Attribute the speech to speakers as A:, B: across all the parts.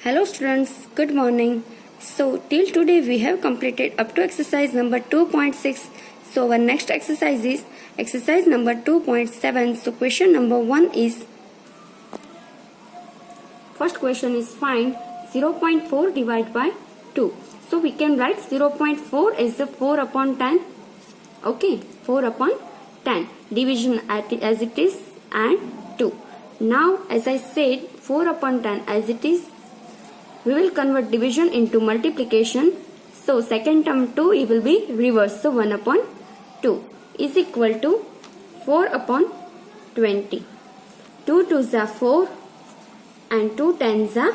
A: Hello students, good morning. So till today we have completed up to exercise number 2.6. So our next exercise is exercise number 2.7. So question number 1 is, first question is find 0.4 divided by 2. So we can write 0.4 as the 4 upon 10. Okay, 4 upon 10. Division as it is and 2. Now as I said 4 upon 10 as it is, we will convert division into multiplication. So second term 2 it will be reversed. So 1 upon 2 is equal to 4 upon 20. 2 2s are 4 and 2 10s are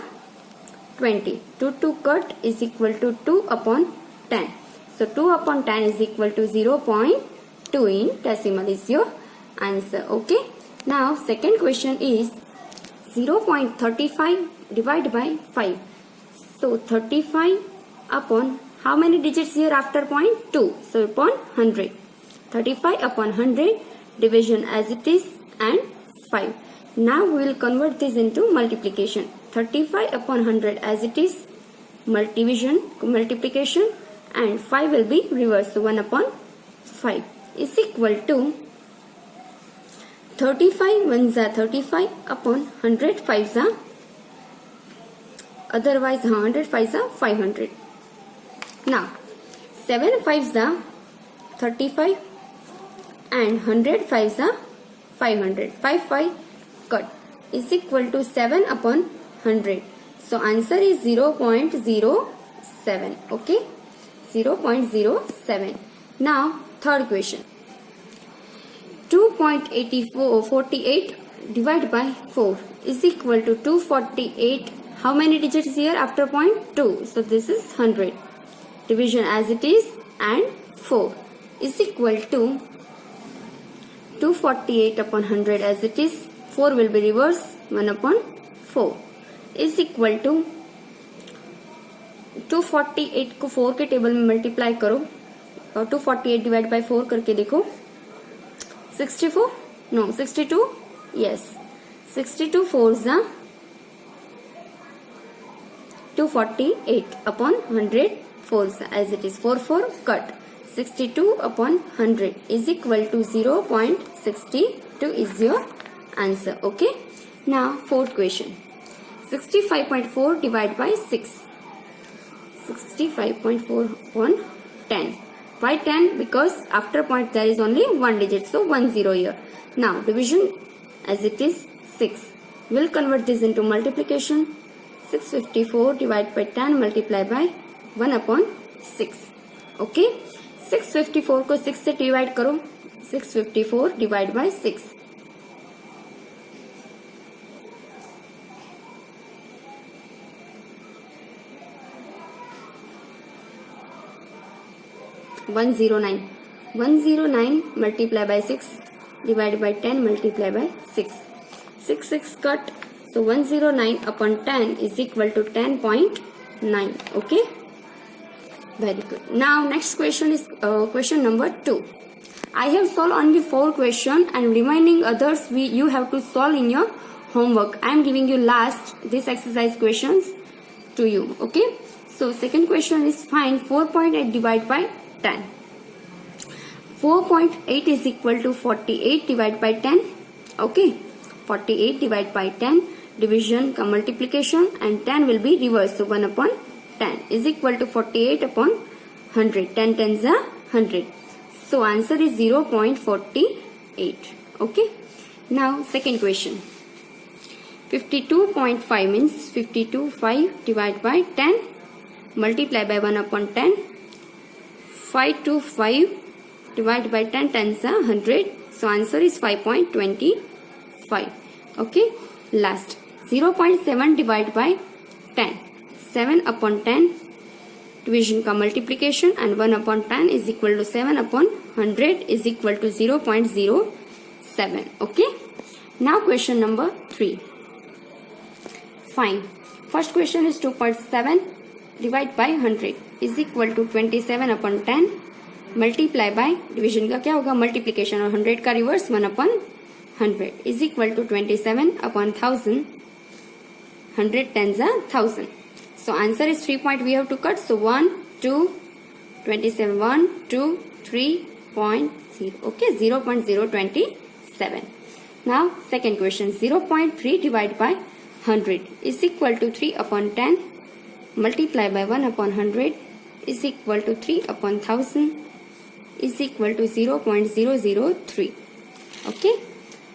A: 20. 2 2 cut is equal to 2 upon 10. So 2 upon 10 is equal to 0.2 in decimal is your answer. Okay. Now second question is 0.35 divided by 5. So 35 upon how many digits here after point? 2. So upon 100. 35 upon 100 division as it is and 5. Now we will convert this into multiplication. 35 upon 100 as it is multiplication and 5 will be reversed. So 1 upon 5 is equal to 35 ones are 35 upon 100 5s are otherwise 100 5s are 500. Now 7 5s are 35 and 100 5s are 500. 5 5 cut is equal to 7 upon 100. So answer is 0.07. Okay, 0.07. Now third question. 2.48 divided by 4 is equal to 248. How many digits here after point? 2. So this is 100. Division as it is and 4 is equal to 248 upon 100 as it is. 4 will be reversed. 1 upon 4 is equal to 248 को 4 के table में multiply करो और 248 divide by 4 करके देखो. 64? No, 62? Yes. 62 4s are 248 upon 100 4s as it is. 4 4 cut. 62 upon 100 is equal to 0.62 is your answer. Okay. Now fourth question. 65.4 divided by 6. 65.4 upon 10. Why 10? Because after point there is only one digit. So 1 0 here. Now division as it is 6. We'll convert this into multiplication. 654 divided by 10 multiply by 1 upon 6. Okay. 654 को 6 से divide करो. 654 divide by 6. 109. 109 multiply by 6 divided by 10 multiply by 6. 6 6 cut. So 109 upon 10 is equal to 10.9. Okay. Very good. Now next question is question number 2. I have solved only 4 questions and remaining others you have to solve in your homework. I am giving you last this exercise questions to you. Okay. So second question is find 4.8 divided by 10. 4.8 is equal to 48 divided by 10. Okay. 48 divided by 10. Division का multiplication and 10 will be reversed. So 1 upon 10 is equal to 48 upon 100. 10 10s are 100. So answer is 0.48. Okay. Now second question. 52.5 means 52 5 divided by 10 multiply by 1 upon 10. 5 to 5 divided by 10 10s are 100. So answer is 5.25. Okay. Last 0.7 divided by 10. 7 upon 10 division का multiplication and 1 upon 10 is equal to 7 upon 100 is equal to 0.07. Okay. Now question number 3. Fine. First question is 2.7 divided by 100 is equal to 27 upon 10 multiply by division का क्या होगा multiplication और 100 का reverse 1 upon 100 is equal to 27 upon 1000 100 tens are 1000. So answer is 3 point we have to cut. So 1, 2, 27, 1, 2, 3.0. Okay, 0.027. Now second question, 0.3 divided by 100 is equal to 3 upon 10 multiplied by 1 upon 100 is equal to 3 upon 1000 is equal to 0.003. Okay.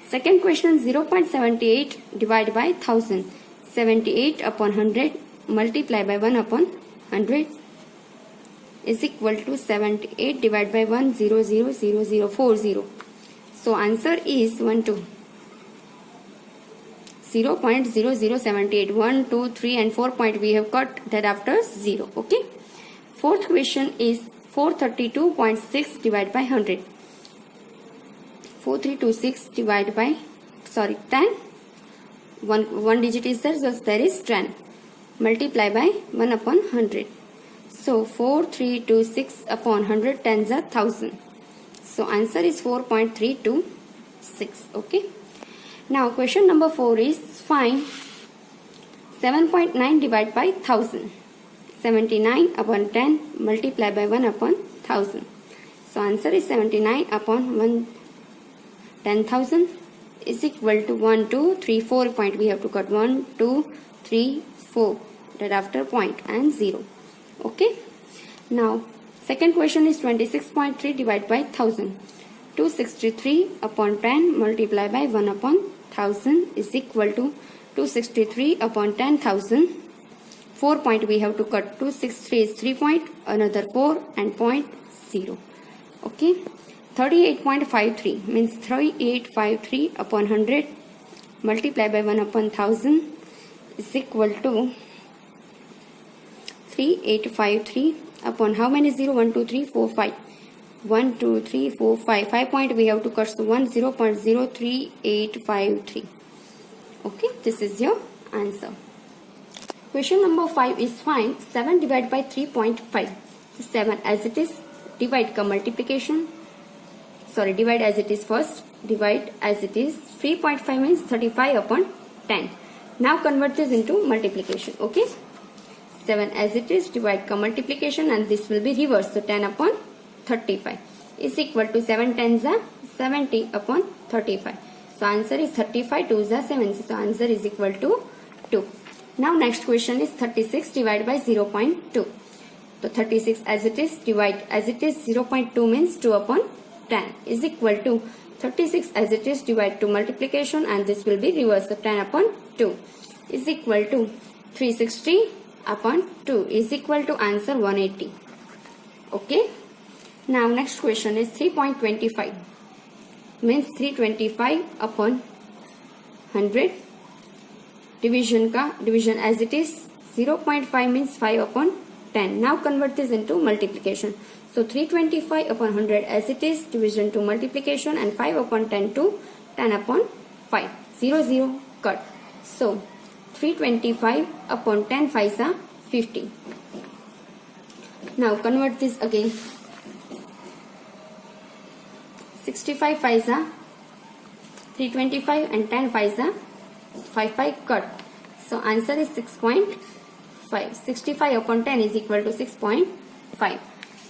A: Second question, 0.78 divided by 1000. 78 upon 100 multiplied by 1 upon 100 is equal to 78 divided by 1, 0.00040. So answer is 1, 2. 0.0078. 1, 2, 3 and 4 point we have got, that after 0. Okay. Fourth question is 432.6 divided by 100. 4326 divided by 10. One digit is there, so there is 10. Multiply by 1 upon 100. So 4326 upon 100 tens are 1000. So answer is 4.326. Okay. Now question number 4 is find 7.9 divided by 1000. 79 upon 10 multiplied by 1 upon 1000. So answer is 79 upon 10,000 is equal to 1, 2, 3, 4 point we have to cut. 1, 2, 3, 4. That after point and 0. Okay. Now second question is 26.3 divided by 1000. 263 upon 10 multiplied by 1 upon 1000 is equal to 263 upon 10,000. 4 point we have to cut. 263 is 3 point, another 4 and point 0. Okay. 38.53 means 3853 upon 100 multiplied by 1 upon 1000 is equal to 3853 upon how many 0? 1, 2, 3, 4, 5. 1, 2, 3, 4, 5. 5 point we have to cut. So 1, 0.03853. Okay, this is your answer. Question number 5 is find 7 divided by 3.5. 7 as it is, divide का multiplication. Sorry, divide as it is first. Divide as it is. 3.5 means 35 upon 10. Now convert this into multiplication. Okay. 7 as it is, divide का multiplication and this will be reversed. So 10 upon 35 is equal to 7 tens are 70 upon 35. So answer is 35, 2s are 70. So answer is equal to 2. Now next question is 36 divided by 0.2. So 36 as it is, divide as it is, 0.2 means 2 upon 10 is equal to 36 as it is, divide to multiplication and this will be reversed. So 10 upon 2 is equal to 360 upon 2 is equal to answer 180. Okay. Now next question is 3.25 means 325 upon 100. Division as it is, 0.5 means 5 upon 10. Now convert this into multiplication. So 325 upon 100 as it is, division to multiplication and 5 upon 10 to 10 upon 5. 0, 0 cut. So 325 upon 10 5s are 50. Now convert this again. 65 5s are 325 and 10 5s are 5 cut. So answer is 6.5. 65 upon 10 is equal to 6.5.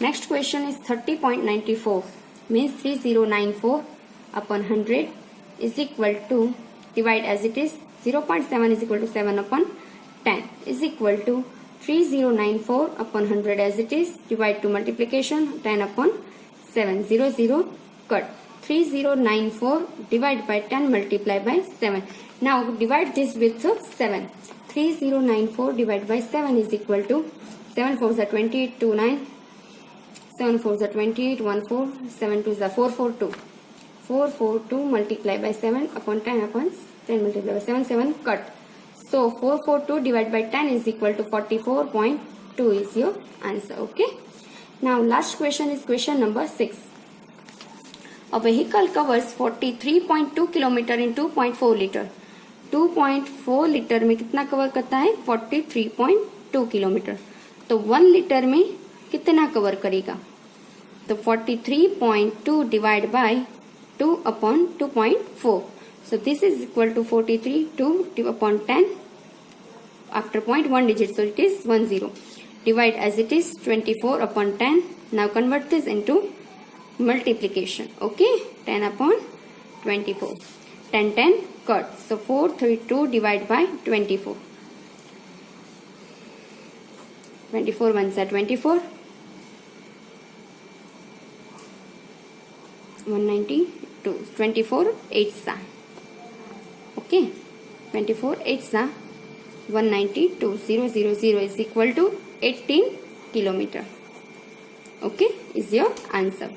A: Next question is 30.94 means 3094 upon 100 is equal to, divide as it is, 0.7 is equal to 7 upon 10 is equal to 3094 upon 100 as it is, divide to multiplication 10 upon 7, 0, 0 cut. 3094 divided by 10 multiplied by 7. Now divide this with 7. 3094 divided by 7 is equal to 7 4s are 28, 2 9, 7 4s are 28, 1 4, 7 2s are 4 4 2. 4 4 2 multiplied by 7 upon 10 upon 10 multiplied by 7, 7 cut. So 4 4 2 divided by 10 is equal to 44.2 is your answer. Okay. Now last question is question number 6. A vehicle covers 43.2 kilometre in 2.4 litre. 2.4 litre में कितना cover करता है? 43.2 kilometre. तो 1 litre में कितना cover करेगा? तो 43.2 divide by 2 upon 2.4. So this is equal to 43 2 upon 10 after point 1 digit, so it is 10. Divide as it is 24 upon 10. Now convert this into multiplication. Okay, 10 upon 24. 10 10 cut. So 4 3 2 divide by 24. 24 ones are 24. 192. 24 8s are. Okay, 24 8s are 192. 0 0 0 is equal to 18 kilometer. Okay, is your answer.